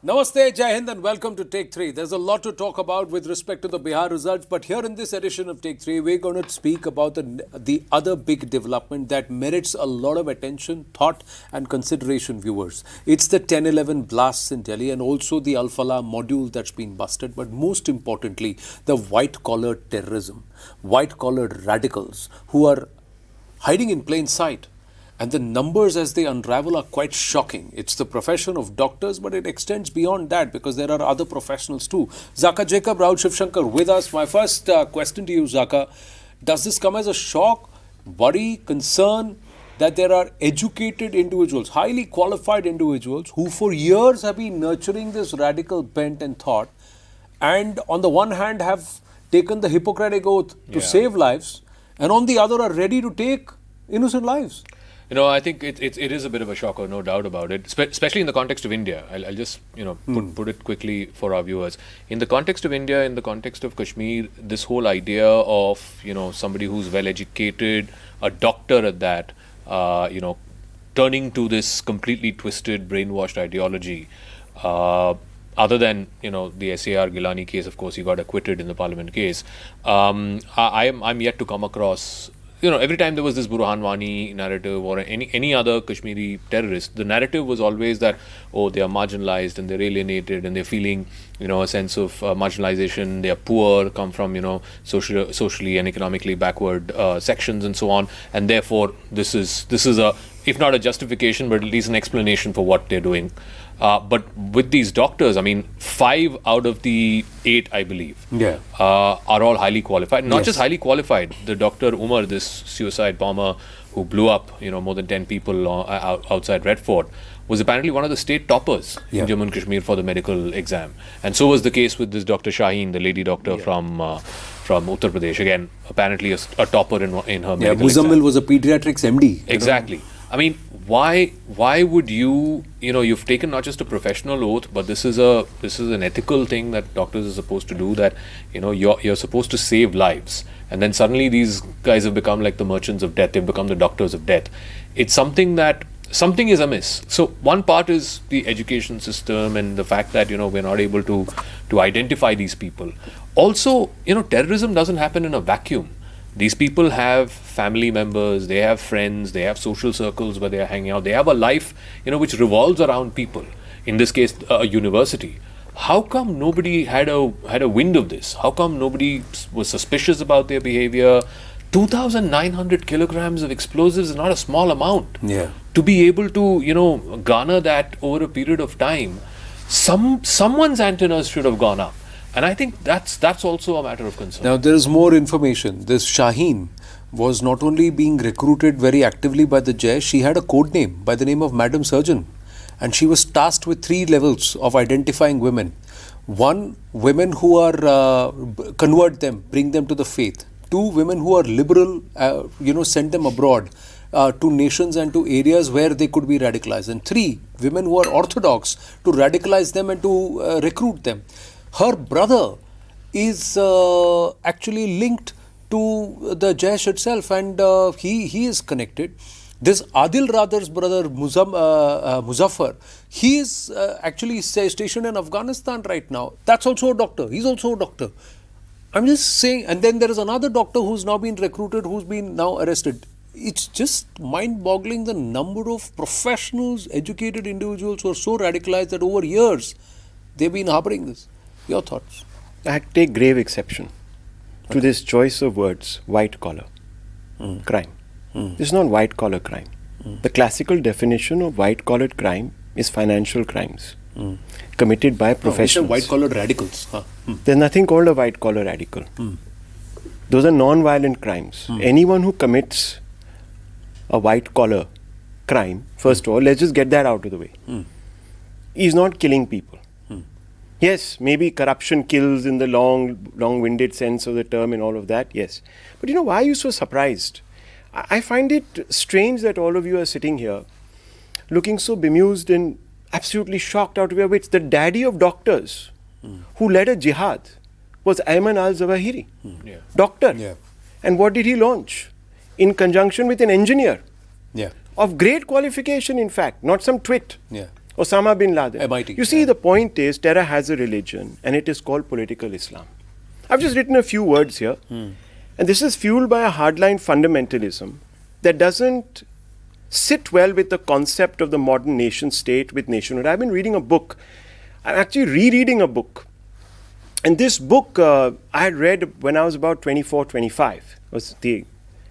Namaste, Jai Hind and welcome to Take 3. There's a lot to talk about with respect to the Bihar results, but here in this edition of Take 3, we're going to speak about the other big development that merits a lot of attention, thought and consideration, viewers. It's the 10-11 blasts in Delhi and also the Al-Falah module that's been busted, but most importantly, the white-collar terrorism, white-collared radicals who are hiding in plain sight. And the numbers as they unravel are quite shocking. It's the profession of doctors, but it extends beyond that because there are other professionals too. Zaka Jacob, Rahul Shivshankar with us. My first question to you, Zaka, does this come as a shock, worry, concern that there are educated individuals, highly qualified individuals who for years have been nurturing this radical bent and thought and on the one hand have taken the Hippocratic oath to save lives and on the other are ready to take innocent lives? You know, I think it is a bit of a shocker, no doubt about it, especially in the context of India. I'll just, put it quickly for our viewers. In the context of India, in the context of Kashmir, this whole idea of, somebody who's well-educated, a doctor at that, turning to this completely twisted, brainwashed ideology, other than, the SAR Gilani case, of course, he got acquitted in the parliament case. I'm yet to come across... every time there was this Burhan Wani narrative or any other Kashmiri terrorist, the narrative was always that, they are marginalized and they're alienated and they're feeling, a sense of marginalization, they are poor, come from, socially and economically backward sections and so on. And therefore, this is a, if not a justification, but at least an explanation for what they're doing. But with these doctors, 5 out of the 8, I believe, are all highly qualified. Not just highly qualified. The Dr. Umar, this suicide bomber who blew up, more than 10 people outside Red Fort, was apparently one of the state toppers in Jammu and Kashmir for the medical exam. And so was the case with this Dr. Shaheen, the lady doctor from Uttar Pradesh. Again, apparently a topper in her medical exam. Muzammil was a pediatrics MD. Exactly. Why would you, you've taken not just a professional oath, but this is an ethical thing that doctors are supposed to do, that, you're supposed to save lives. And then suddenly these guys have become like the merchants of death. They've become the doctors of death. It's something is amiss. So one part is the education system and the fact that, we're not able to identify these people. Also, terrorism doesn't happen in a vacuum. These people have family members, they have friends, they have social circles where they are hanging out. They have a life, which revolves around people. In this case, a university. How come nobody had a wind of this? How come nobody was suspicious about their behavior? 2,900 kilograms of explosives is not a small amount. Yeah. To be able to, garner that over a period of time, someone's antennas should have gone up. And I think that's also a matter of concern. Now, there is more information. This Shaheen was not only being recruited very actively by the Jaish, she had a code name by the name of Madam Surgeon. And she was tasked with 3 levels of identifying women. 1, women who are, convert them, bring them to the faith. 2, women who are liberal, send them abroad to nations and to areas where they could be radicalized. And 3, women who are orthodox, to radicalize them and to recruit them. Her brother is actually linked to the Jaish itself, and he is connected. This Adil Radar's brother, Muzaffar, he is actually stationed in Afghanistan right now. That's also a doctor. He's also a doctor. I'm just saying, and then there is another doctor who's now been recruited, who's been now arrested. It's just mind-boggling the number of professionals, educated individuals who are so radicalized that over years they've been harboring this. Your thoughts? I take grave exception to this choice of words, white collar crime. This is not white collar crime. The classical definition of white collared crime is financial crimes committed by professionals. White collared radicals. There's nothing called a white collar radical. Those are non-violent crimes. Anyone who commits a white collar crime, first of all, let's just get that out of the way, is not killing people. Yes, maybe corruption kills in the long-winded sense of the term and all of that, yes. But why are you so surprised? I find it strange that all of you are sitting here looking so bemused and absolutely shocked out of your wits. The daddy of doctors who led a jihad was Ayman al-Zawahiri, doctor. Yeah. And what did he launch? In conjunction with an engineer of great qualification, in fact, not some twit. Yeah. Osama bin Laden. MIT, You see, yeah. the point is, terror has a religion, and it is called political Islam. I've just written a few words here, and this is fueled by a hardline fundamentalism that doesn't sit well with the concept of the modern nation state with nationhood. I've been reading a book. I'm actually rereading a book. And this book I had read when I was about 24, 25. It was the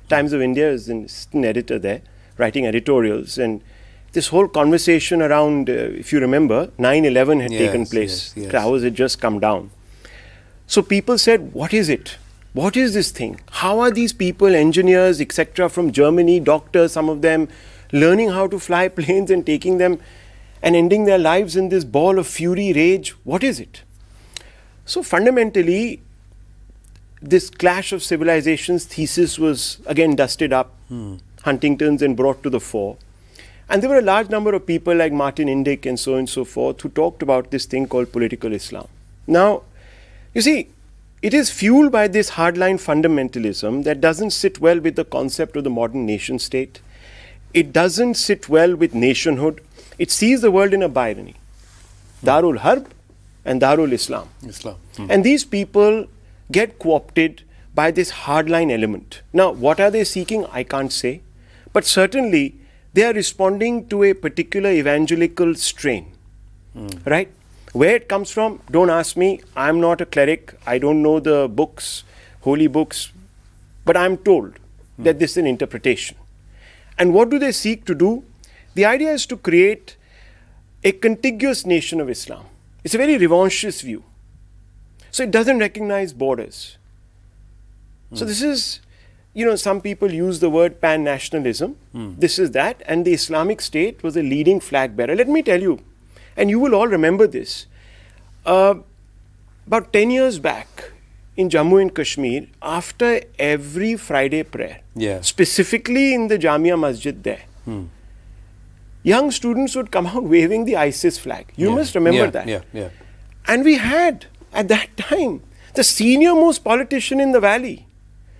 Times of India, as an assistant editor there, writing editorials. And this whole conversation around, if you remember, 9/11 had taken place. Yes. Towers had just come down. So people said, what is it? What is this thing? How are these people, engineers, etc., from Germany, doctors, some of them, learning how to fly planes and taking them and ending their lives in this ball of fury, rage? What is it? So fundamentally, this clash of civilizations thesis was again dusted up, Huntington's, and brought to the fore. And there were a large number of people like Martin Indyk and so on and so forth who talked about this thing called political Islam. Now, you see, it is fueled by this hardline fundamentalism that doesn't sit well with the concept of the modern nation state. It doesn't sit well with nationhood. It sees the world in a binary, Darul Harb and Darul Islam. And these people get co-opted by this hardline element. Now, what are they seeking? I can't say. But certainly, they are responding to a particular evangelical strain, right? Where it comes from, don't ask me. I'm not a cleric. I don't know the books, holy books. But I'm told that this is an interpretation. And what do they seek to do? The idea is to create a contiguous nation of Islam. It's a very revanchist view. So it doesn't recognize borders. So this is, some people use the word pan-nationalism. This is that. And the Islamic State was a leading flag bearer. Let me tell you, and you will all remember this. About 10 years back in Jammu and Kashmir, after every Friday prayer, specifically in the Jamia Masjid there, young students would come out waving the ISIS flag. You must remember that. And we had, at that time, the senior most politician in the valley,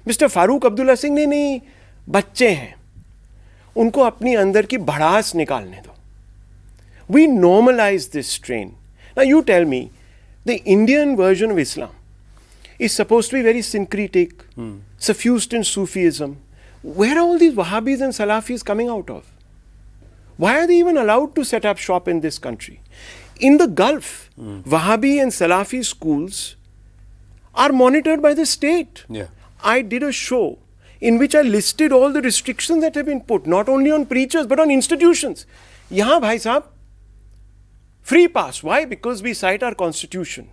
Mr. Farooq Abdullah Singh, नहीं, बच्चे हैं, उनको अपनी अंदर की भड़ास निकालने दो. We normalize this strain. Now you tell me, the Indian version of Islam is supposed to be very syncretic, suffused in Sufism. Where are all these Wahhabis and Salafis coming out of? Why are they even allowed to set up shop in this country? In the Gulf, Wahhabi and Salafi schools are monitored by the state. I did a show in which I listed all the restrictions that have been put, not only on preachers, but on institutions. Yahan, bhai sahab, free pass. Why? Because we cite our constitution.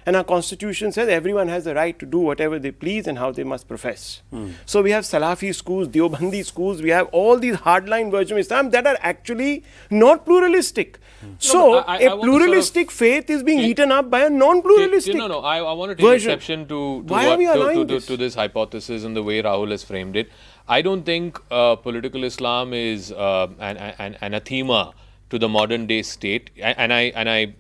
And our constitution says everyone has the right to do whatever they please and how they must profess. So we have Salafi schools, Deobandi schools, we have all these hardline versions of Islam that are actually not pluralistic. So a pluralistic faith is being eaten up by a non-pluralistic I want to take exception to this hypothesis and the way Rahul has framed it. I don't think political Islam is an anathema to the modern day state, and I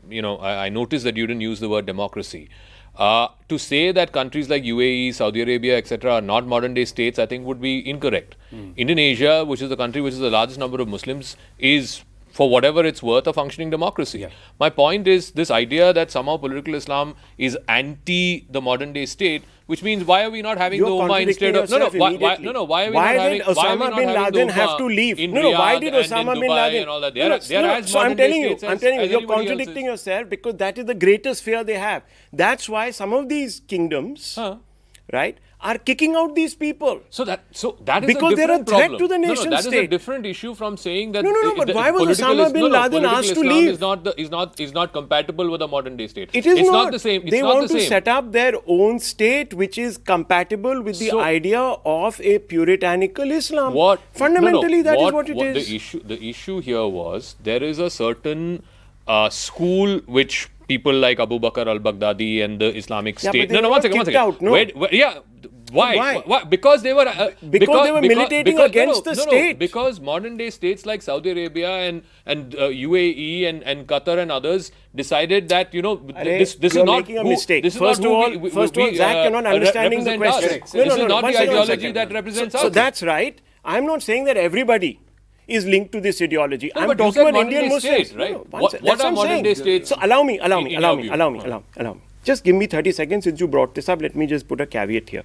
noticed that you didn't use the word democracy. To say that countries like UAE, Saudi Arabia, etc. are not modern day states, I think would be incorrect. Indonesia, which is the country which is the largest number of Muslims, is, for whatever it's worth, a functioning democracy. My point is this idea that somehow political Islam is anti the modern day state, which means why are we not having the Ummah instead of why are we not having Osama bin Laden have to leave? Why did Osama bin Laden? So I'm telling you, you're contradicting yourself, because that is the greatest fear they have. That's why some of these kingdoms, right, are kicking out these people. So that is because a different they're a threat problem. to the nation that state. is a different issue from saying that. But why was Osama bin Laden asked to leave? Is not compatible with a modern day state. It is it's not the same. It's they not want the to same. set up their own state, which is compatible with the idea of a puritanical Islam. Fundamentally, that is what it is. The issue here was there is a certain school which people like Abu Bakr al-Baghdadi and the Islamic State. One second. Why? Because they were militating against the state. Because modern day states like Saudi Arabia and UAE and Qatar and others decided that this is not making a mistake. First of all, Zach, you're not understanding the question. This is not the ideology that represents us. So that's right. I'm not saying that everybody is linked to this ideology. No, I'm but you talking said about modern Indian day Muslims. state, right? No, no, What that's are I'm modern saying. day states? So allow me. in your view? Just give me 30 seconds since you brought this up. Let me just put a caveat here.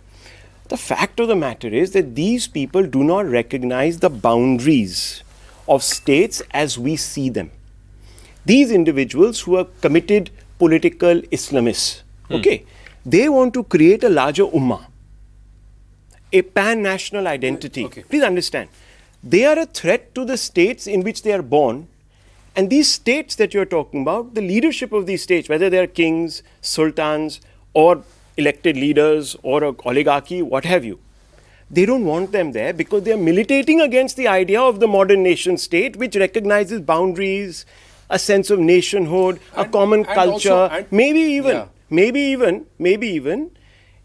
The fact of the matter is that these people do not recognize the boundaries of states as we see them. These individuals who are committed political Islamists, okay, they want to create a larger ummah, a pan-national identity. Okay. Please understand, they are a threat to the states in which they are born. And these states that you're talking about, the leadership of these states, whether they are kings, sultans, or elected leaders, or an oligarchy, what have you, they don't want them there because they are militating against the idea of the modern nation state, which recognizes boundaries, a sense of nationhood, a common culture, maybe even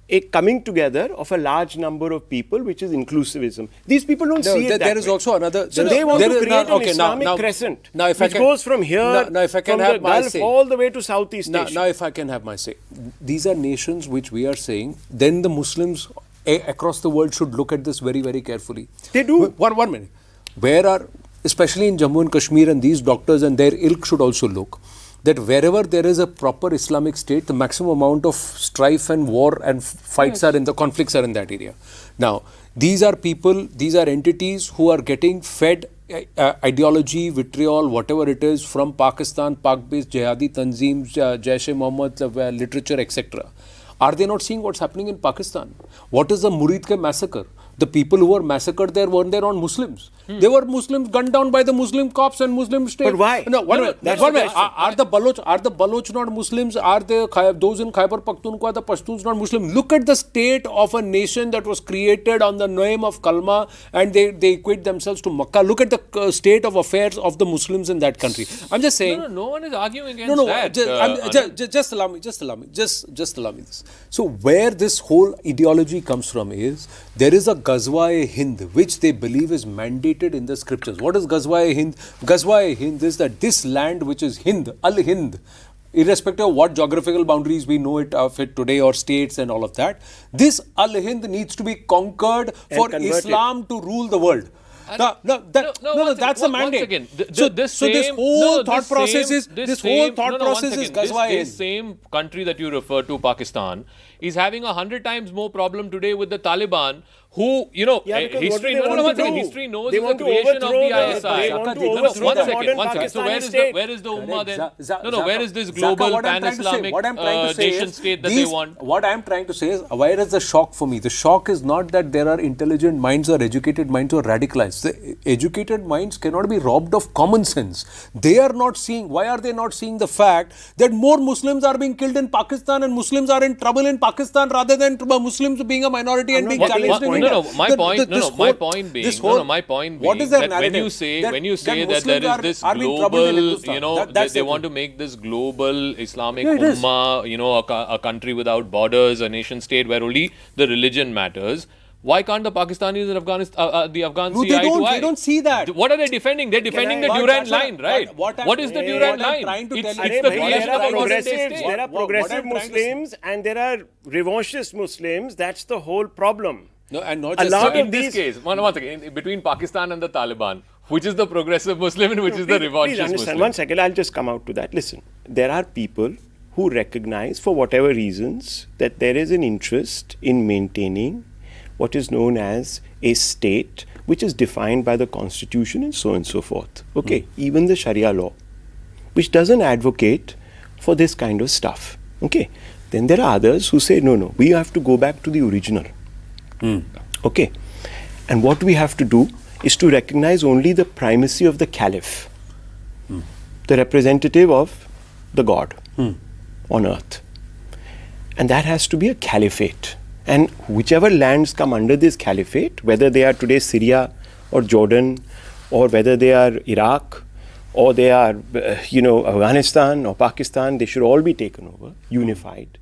a coming together of a large number of people, which is inclusivism. These people don't see it that there is way. also another. So they want to create an Islamic crescent, which goes from here, now if I can from have the my Gulf say. all the way to Southeast Now, Asia. now, if I can have my say, these are nations which we are saying, then the Muslims across the world should look at this very, very carefully. They do. One minute. Where are, especially in Jammu and Kashmir, and these doctors and their ilk should also look, that wherever there is a proper Islamic state, the maximum amount of strife and war and fights are in the conflicts are in that area. Now, these are people, these are entities who are getting fed ideology, vitriol, whatever it is from Pakistan, Pak-based jihadi tanzeems, Jaish-e-Mohammed literature, etc. Are they not seeing what's happening in Pakistan? What is the Murid Ke massacre? The people who were massacred there weren't there on Muslims. They were Muslims gunned down by the Muslim cops and Muslim state. But why? No, one minute. That's One the minute. question. Are the Baloch not Muslims? Are those in Khyber Pakhtunkhwa, the Pashtuns not Muslim? Look at the state of a nation that was created on the name of Kalma, and they equate themselves to Makkah. Look at the state of affairs of the Muslims in that country. I'm just saying. No one is arguing against that. Just allow me. Just allow me this. So where this whole ideology comes from is there is a Ghazwa-e-Hind which they believe is mandated in the scriptures. What is Ghazwa-e-Hind? Ghazwa-e-Hind is that this land which is Hind, Al-Hind, irrespective of what geographical boundaries we know it of it today or states and all of that, this Al-Hind needs to be conquered for converted. Islam to rule the world. No, that's the mandate. Again, this whole thought process is Ghazwa-e-Hind. This same country that you refer to, Pakistan, is having 100 times more problem today with the Taliban, who, history knows the creation of the ISI. One second. So where is the Ummah then? Where is this global pan-Islamic nation state that they want? What I am trying to say is, where is the shock for me? The shock is not that there are intelligent minds or educated minds or radicalized. The educated minds cannot be robbed of common sense. They are not seeing, why are they not seeing the fact that more Muslims are being killed in Pakistan and Muslims are in trouble in Pakistan rather than Muslims being a minority and being challenged in India? My point being that when you say that there is this global, they want to make this global Islamic ummah, a country without borders, a nation state where only the religion matters. Why can't the Pakistanis and the Afghans see eye to eye? They don't see that. What are they defending? They're defending the Durand line, right? What is the Durand line? It's the creation of a modern day state. There are progressive Muslims and there are revanchist Muslims. That's the whole problem. No, and not A just lot So of in this case, one second, between Pakistan and the Taliban, which is the progressive Muslim and which is the Please revanchist understand. Muslim? One second, I'll just come out to that. Listen, there are people who recognize, for whatever reasons, that there is an interest in maintaining what is known as a state which is defined by the constitution and so on and so forth. Okay, even the Sharia law, which doesn't advocate for this kind of stuff. Okay, then there are others who say, no, we have to go back to the original. Okay, and what we have to do is to recognize only the primacy of the caliph, the representative of the God on earth. And that has to be a caliphate. And whichever lands come under this caliphate, whether they are today Syria or Jordan, or whether they are Iraq, or they are, Afghanistan or Pakistan, they should all be taken over, unified.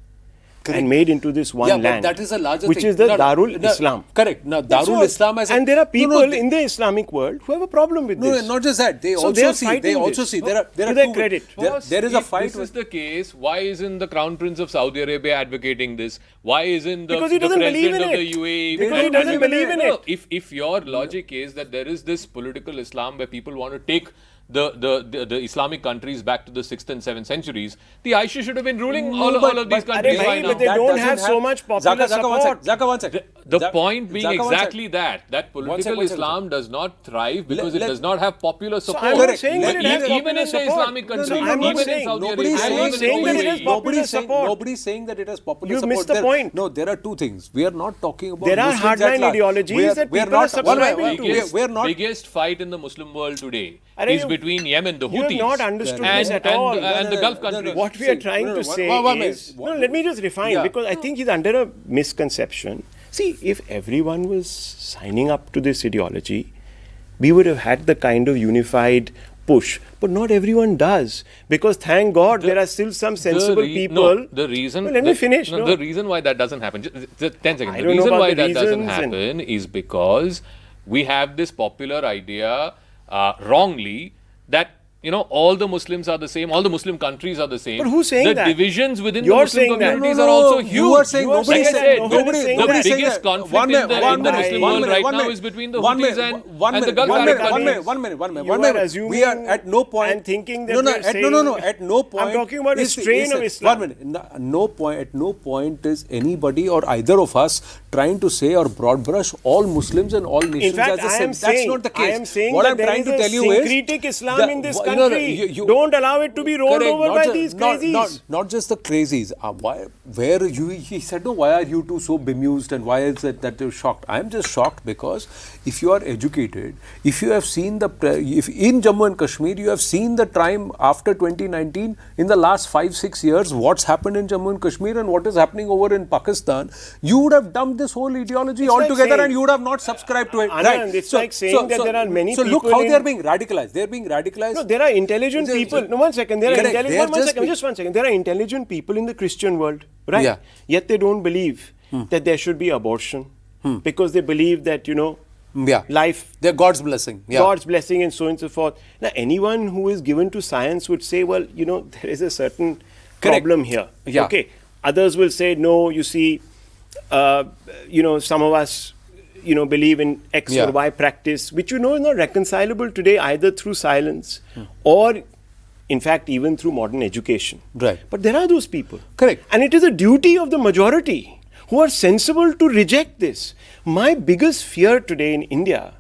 and made into this one but land. that is a larger which thing. is the No, Darul Islam. Correct. Now, That's Darul all. Islam as and there are people they- in the Islamic world who have a problem with No, this. not just that. They So also they are see. fighting They also this. see. There are To their two. credit. There is a If fight. this is the case, why isn't the Crown Prince of Saudi Arabia advocating this? Why isn't the, Because he the doesn't believe president in of the it. UAE? Because he doesn't believe in it. If your logic is that there is this political Islam where people want to take the Islamic countries back to the 6th and 7th centuries, the Aisha should have been ruling all of these countries Arey by bhai, now. but they don't have so much popular support. Zaka, one sec. The point being Zaka, one sec. exactly that political one sec. Islam does not thrive because it does not have popular support. I'm not saying that it has Even popular in the support. Islamic countries, I'm not even in saying- Saudi Nobody's Arabia, I'm not even saying in that the it has UAE. popular support. Nobody's saying that it has popular You've support. missed the point. No, there are two things. We are not talking about. There are Muslims hardline at large. ideologies that we are people are not subscribing to. We are not. Biggest fight in the Muslim world today Arey, is between Yemen, the You have Houthis, not understood and, this at and, all. and the Gulf no, no. countries. What we are See, trying no, to no, say one minute. is... No, let me just refine, Yeah. because I think he's under a misconception. See, if everyone was signing up to this ideology, we would have had the kind of unified push. But not everyone does. Because thank God there are still some sensible people. No, the reason. No, let me finish. No, No. the reason why that doesn't happen. Just 10 seconds. I The don't know reason about why the that doesn't reasons and- happen is because we have this popular idea wrongly that all the Muslims are the same, all the Muslim countries are the same. But who's saying the that? divisions within You're the Muslim saying that. communities No, are no, also you huge. are saying nobody Like I said- said, nobody- the nobody saying biggest that. conflict One minute, in the one minute, Muslim one world minute, right one now minute, is between the one Houthis minute, and one the minute, Gulf one minute, Radicals. one minute, one minute, one minute, You one are minute. assuming We are at no point and thinking that no, we are saying- at no point. I'm talking about a is- strain is- of Islam. One minute. No point. At no point is anybody or either of us trying to say or broad brush all Muslims and all nations In fact, as the I same. am That's saying, not the case. I am saying what that I'm there trying is to a tell you is syncretic Islam that- in this you know, country. you- Don't allow it to be rolled Correct, over not by ju- these not- crazies. Not just the crazies. Where you? He said, no. Why are you two so bemused and why is it that you're shocked? I am just shocked because if you are educated, if you have seen if in Jammu and Kashmir you have seen the time after 2019 in the last 5-6 years, what's happened in Jammu and Kashmir and what is happening over in Pakistan, you would have dumped this whole ideology It's like altogether saying- and you would have not subscribed to it. Anand, it's like saying that there are many so look people how in- they are being radicalized. They are being radicalized. No, there are intelligent So- people. so- No, one second. There are Correct. intelligent. They are One just second. be- Just one second. There are intelligent people in the Christian world, right? Yeah. Yet they don't believe that there should be abortion because they believe that Yeah. life, They're God's blessing. Yeah. God's blessing, and so on and so forth. Now, anyone who is given to science would say, well, there is a certain Correct. problem here. Yeah. Okay. Others will say, no. You see, some of us. Believe in X Yeah. or Y practice, which is not reconcilable today either through silence or, in fact, even through modern education. Right. But there are those people. Correct. And it is a duty of the majority who are sensible to reject this. My biggest fear today in India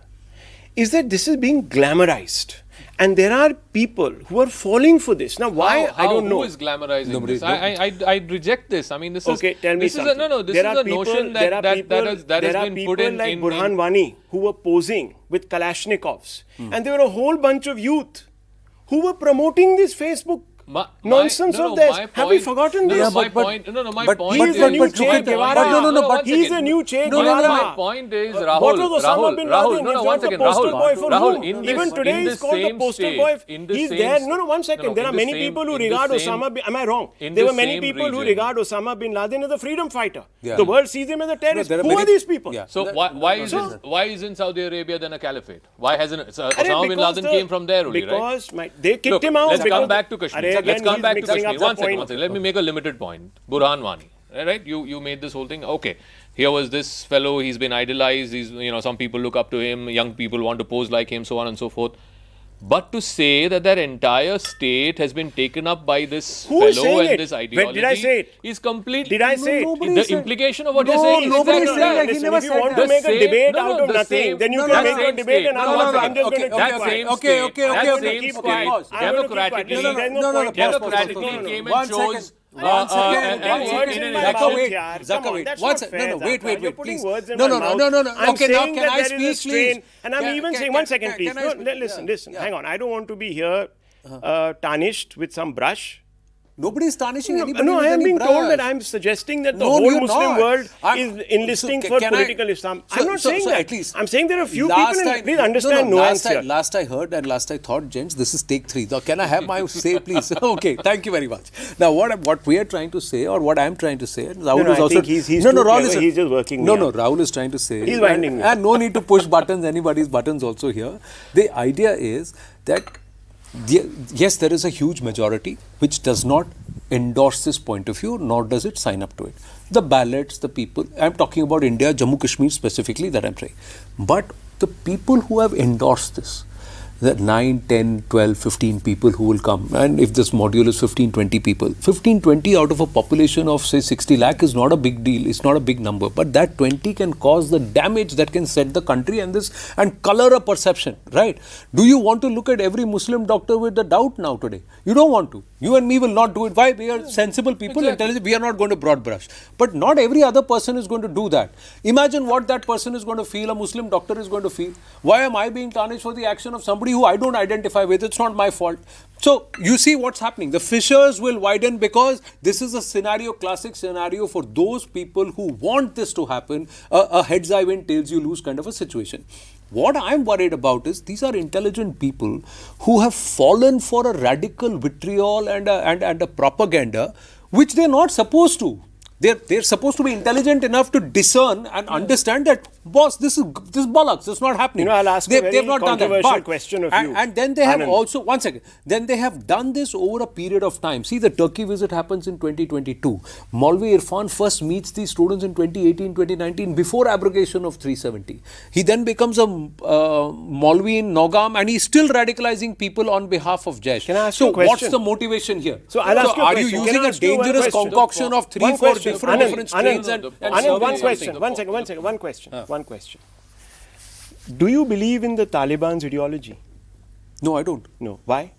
is that this is being glamorized. And there are people who are falling for this. Now, why? I don't know. Who is glamorizing Nobody- this? I reject this. I mean, this is Okay, tell me this something. is a, this There is are a notion there are that people, has there are been people put in like in Burhan Wani who were posing with Kalashnikovs, and there were a whole bunch of youth who were promoting this Facebook nonsense of theirs. Have we forgotten no, this? No, my but- point. No, my but- point. He is is- the new but Che look at the- Guevara. but no, once He is again. the new Che No, no, Guevara. no, My point is, Rahul. What was Osama bin Laden? No, He's once not again, the poster Rahul. boy for Rahul, whom? in Even this- today in he's this called the same poster state, boy. in the He's same there. st- No, one second. no, There are in the many same- people who in the regard same- Osama bin... Am I wrong? in There the were many same people who region. regard Osama bin Laden as a freedom fighter. Yeah. The world sees him as a terrorist. there are Who many- are these people? Yeah. So why isn't Saudi Arabia then a caliphate? Why hasn't Arey, Osama bin because Laden the- came from there only, right? Because they kicked Look, him out. let's because come back to Kashmir. Arey, Let's again, come he's back to mixing Kashmir. up the One second. point. Let me make a limited point. Burhan Wani, right? You made this whole thing. Okay, here was this fellow. He's been idolized. He's some people look up to him. Young people want to pose like him, so on and so forth. But to say that their entire state has been taken up by this Who is fellow saying and it? this When ideology did I say it? is completely. Did I say it? nobody The said- implication of what No, you're saying is nobody exactly said that. that. He Listen, never if you said want that. to make a The debate same- out of the nothing, same- then you no, can no, make a same debate state. and No, I'm no, just no, going to okay, keep okay, quiet. That same okay, state, okay, that okay, same okay, state, pause. I'm going to keep quiet. democratically, Listen, there's no No, no, point. no, pause, democratically pause, pause, came One and chose. second. One second. Putting words in my Zaka, mouth, wait. yaar. Zaka, Come on, wait. that's One not sec- fair, no, no, wait, Zaka. wait, You're wait, putting please. words in No, my no, mouth. no, no, no. I'm Okay, now saying can that I there is a speak, strain, please? and I'm even saying, one second, please. Can I No, speak? listen, Yeah. hang on. I don't want to be here tarnished with some brush, Nobody is tarnishing anybody. No, with I am any being brush. told that I am suggesting that the No, whole you're Muslim not. world I'm- is enlisting so for can I- political Islam. so- I'm not saying so that. at least I'm saying there are few last people, time- please understand nuance here. Last I heard and last I thought, gents, this is take 3. Now, can I have my say, please? Okay, thank you very much. Now, what we are trying to say, or what I am trying to say, and Rahul No, is I also... think he's too Rahul clever. is... He's just working No, me no, up. Rahul is trying to say... He's winding me up. And no need to push buttons, anybody's buttons also here. The idea is that, yes, there is a huge majority which does not endorse this point of view, nor does it sign up to it. The ballots, the people, I'm talking about India, Jammu Kashmir specifically, that I'm saying. But the people who have endorsed this, the 9, 10, 12, 15 people who will come, and if this module is 15, 20 people, 15, 20 out of a population of say 60 lakh is not a big deal, it's not a big number, but that 20 can cause the damage that can set the country and color a perception, right? Do you want to look at every Muslim doctor with the doubt now today? You don't want to. You and me will not do it. Why? We are sensible people, intelligent. We are not going to broad brush. But not every other person is going to do that. Imagine what that person is going to feel, a Muslim doctor is going to feel. Why am I being tarnished for the action of somebody who I don't identify with? It's not my fault. So, you see what's happening. The fissures will widen because this is a scenario, classic scenario for those people who want this to happen, a heads I win, tails you lose kind of a situation. What I'm worried about is these are intelligent people who have fallen for a radical vitriol and a propaganda which they're not supposed to. They're supposed to be intelligent enough to discern and understand that, boss, this is bollocks. This is not happening. You know, I'll ask a very controversial question of you. And then they have Anand. also, one second, then they have done this over a period of time. See, the Turkey visit happens in 2022. Maulvi Irfan first meets these students in 2018, 2019, before abrogation of 370. He then becomes a Maulvi in Nogam and he's still radicalizing people on behalf of Jaish. Can I ask so you a question? what's the motivation here? So I'll ask you a are question. you Can I using a ask you one dangerous question? concoction of 3, One 4 question. different strains Anand, one second. One question. Do you believe in the Taliban's ideology? No, I don't. No. Why?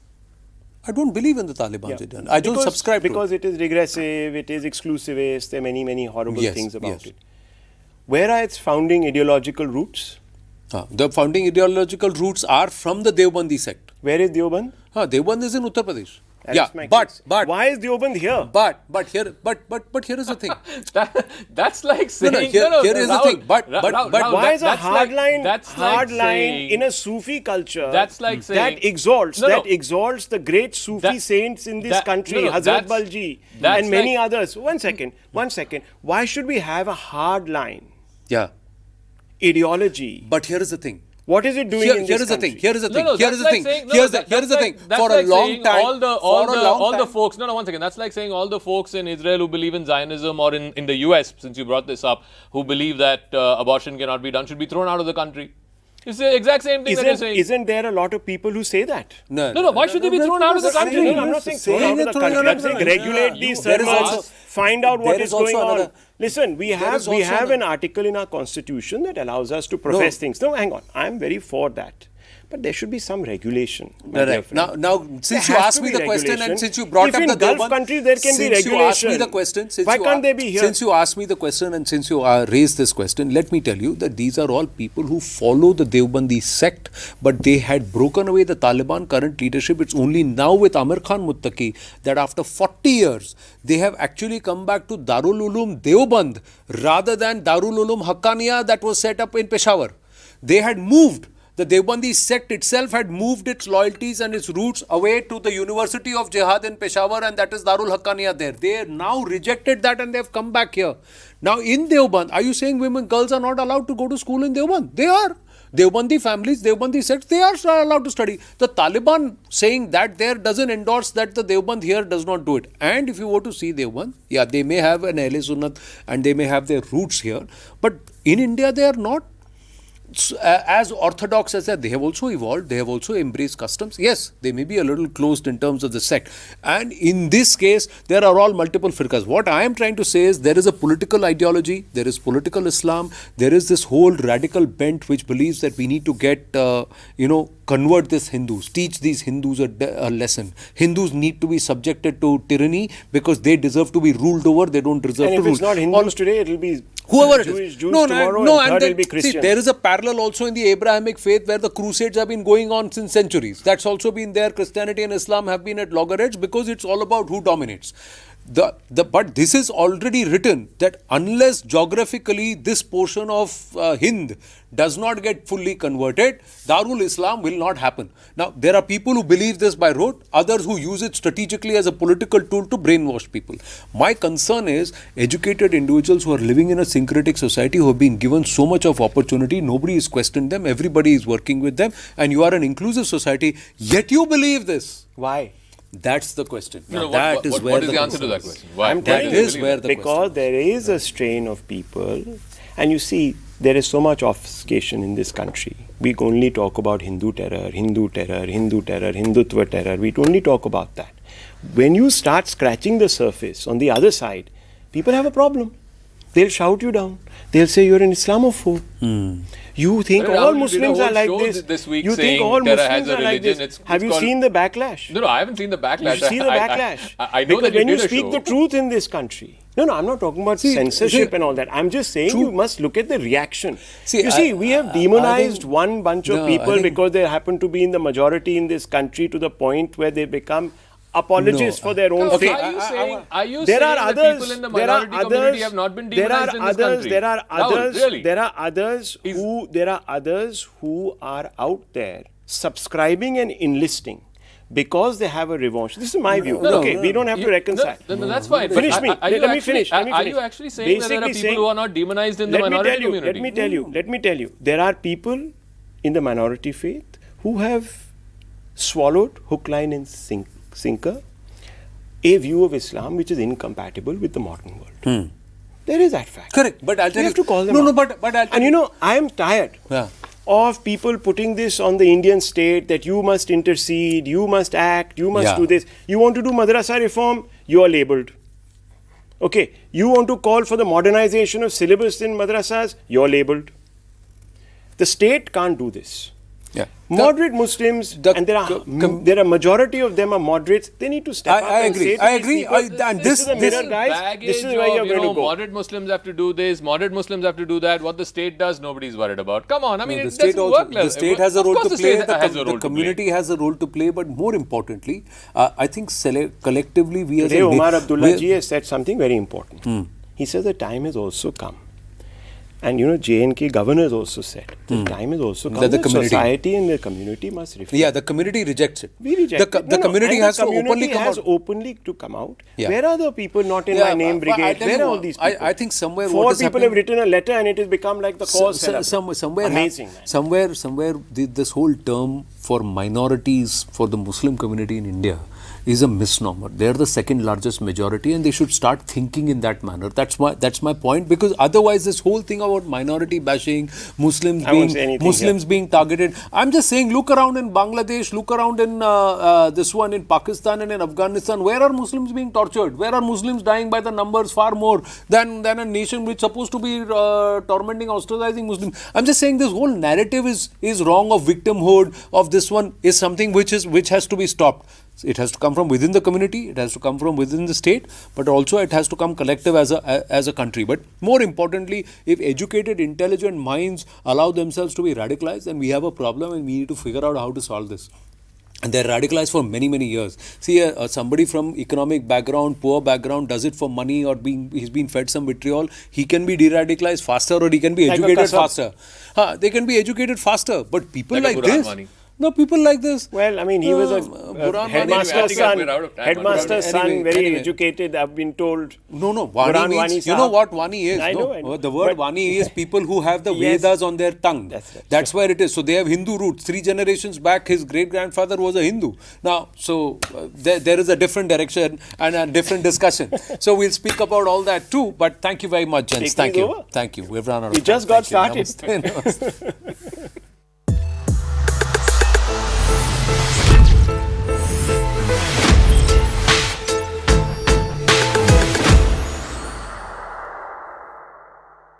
I don't believe in the Taliban's ideology. I don't subscribe to it. Because it is regressive, it is exclusivist, there are many, many horrible Yes, things about yes. it. Where are its founding ideological roots? The founding ideological roots are from the Deobandi sect. Where is Deoband? Deoband is in Uttar Pradesh. That's my case. Why is Deoband here? But here is the thing. That's like saying... here is the thing. But Why is a that's hard line that's like line saying- in a Sufi culture That's like saying... that exalts No, no. the great Sufi That- saints in this that- country, no, no, Hazrat that's- Balji that's and many like- others? One second. Why should we have a hard line yeah. ideology? But here is the thing. What is it doing in Here this is the country? thing. Here is the No, thing. no, Here that's is the like thing. saying- no, Here's that's the thing. that's For a like long saying time. all the folks. No, 1 second. That's like saying all the folks in Israel who believe in Zionism, or in the US, since you brought this up, who believe that abortion cannot be done, should be thrown out of the country. It's the exact same thing that you're saying. Isn't there a lot of people who say that? No, why should they be thrown out of the country? No, I'm not saying thrown out of the country. I'm saying regulate these There is sermons, also- find out what there is is also going on. another- Listen, we is have also an another- article in our constitution that allows us to profess things. No, hang on. I'm very for that. But there should be some regulation. my dear Right. friend. Now, since There you has asked to me be the question regulation. and since you brought If up in the Gulf Deoband- countries there can be since you asked me regulation, the question, why can't they be here? Since you asked me the question and since you raised this question, let me tell you that these are all people who follow the Deobandi sect, but they had broken away the Taliban current leadership. It's only now with Amir Khan Muttaqi that after 40 years, they have actually come back to Darul Uloom Deoband rather than Darul Uloom Haqqaniya that was set up in Peshawar. They had moved. The Deobandi sect itself had moved its loyalties and its roots away to the University of Jihad in Peshawar, and that is Darul Haqqaniya there. They now rejected that and they have come back here. Now in Deoband, are you saying girls are not allowed to go to school in Deoband? They are. Deobandi families, Deobandi sects, they are allowed to study. The Taliban saying that there doesn't endorse that the Deoband here does not do it. And if you were to see Deoband, yeah, they may have an Ahle Sunnat and they may have their roots here, but in India they are not as orthodox as that. They have also evolved, they have also embraced customs. Yes, they may be a little closed in terms of the sect, and in this case there are all multiple firqas. What I am trying to say is there is a political ideology, there is political Islam, there is this whole radical bent which believes that we need to get convert these Hindus, teach these Hindus a lesson. Hindus need to be subjected to tyranny because they deserve to be ruled over, they don't deserve And to if rule. it's not Hindus today, it will be Whoever it Jewish is. Jews tomorrow, and third will be see, Christians. there is a parallel also in the Abrahamic faith where the crusades have been going on since centuries. That's also been there. Christianity and Islam have been at loggerheads because it's all about who dominates. But this is already written that unless geographically this portion of Hind does not get fully converted, Darul Islam will not happen. Now, there are people who believe this by rote, others who use it strategically as a political tool to brainwash people. My concern is educated individuals who are living in a syncretic society, who have been given so much of opportunity, nobody is questioned them, everybody is working with them, and you are an inclusive society, yet you believe this. Why? That's the question. No, What is the answer to that question? Why? I'm telling you, the because there is a strain of people, and you see, there is so much obfuscation in this country. We only talk about Hindu terror, Hindu terror, Hindu terror, Hindutva terror. We only talk about that. When you start scratching the surface on the other side, people have a problem. They'll shout you down. They'll say you're an Islamophobe. You think all Muslims are like this. You think all Muslims are like this. Have you seen the backlash? No, I haven't seen the backlash. You see the backlash. I know because that you when you did a speak show. the truth in this country. No, I'm not talking about censorship and all that. I'm just saying you must look at the reaction. See, we have demonized one bunch of people because they happen to be in the majority in this country to the point where they become apologists for their own faith. Are you There saying are that others. people in the There are minority community others. have not been There are demonized in this others. country? There are others. Rahul, really? There are others who. There are others who are out there subscribing and enlisting because they have a revanche. This is my view. Okay, we don't have to reconcile. No, that's fine. Finish me. Let me finish. Are you actually saying that there are people who are not demonized in the minority community? Let me tell you. There are people in the minority faith who have swallowed hook, line and sinker a view of Islam which is incompatible with the modern world. There is that fact. Correct, but I'll tell you. have to call them No, out. but I'll tell And you know, I am tired of people putting this on the Indian state that you must intercede, you must act, you must do this. You want to do madrasa reform, you are labelled. Okay, you want to call for the modernization of syllabus in madrasas, you are labelled. The state can't do this. Yeah. Moderate Muslims, and there are majority of them are moderates. They need to step up. I and agree. say to I these agree. people, And this is a mirror, guys. Baggage This is where you're going to go. Moderate Muslims have to do this. Moderate Muslims have to do that. What the state does, nobody's worried about. Come on, I mean, the state also, the state has a role to play. The community play. has a role to play. But more importantly, I think collectively we as Today, a Omar Abdullah ji has said something very important. He says the time has also come. And you know, J&K governor has also said the time has also come that the that community, society and the community must reflect. Yeah, the community rejects it. We reject it. The community has to openly come out. Yeah. Where are the people not in my name brigade? Where are all these people? I think somewhere Four people have written a letter and it has become like the cause. Somewhere amazing. Somewhere this whole term for minorities for the Muslim community in India is a misnomer. They are the second largest majority and they should start thinking in that manner. That's my point, because otherwise this whole thing about minority bashing, Muslims being targeted. I'm just saying, look around in Bangladesh, look around in this one in Pakistan and in Afghanistan. Where are Muslims being tortured? Where are Muslims dying by the numbers far more than a nation which is supposed to be tormenting, ostracizing Muslims? I'm just saying this whole narrative is wrong of victimhood of this one is something which has to be stopped. It has to come from within the community, it has to come from within the state, but also it has to come collective as a country. But more importantly, if educated, intelligent minds allow themselves to be radicalized, then we have a problem and we need to figure out how to solve this. And they're radicalized for many, many years. See, somebody from economic background, poor background, does it for money or he's been fed some vitriol, he can be de-radicalized faster or he can be educated faster. They can be educated faster, but people like this... No, people like this. Well, I mean, he was a headmaster's son, very educated, I've been told. No, Wani means, you know what Wani is? I know. The word Wani is people who have the Vedas on their tongue. That's where it is. So they have Hindu roots. 3 generations back, his great-grandfather was a Hindu. Now, so there is a different direction and a different discussion. So we'll speak about all that too. But thank you very much, gents. Thank you. We've run out of time. We just got started.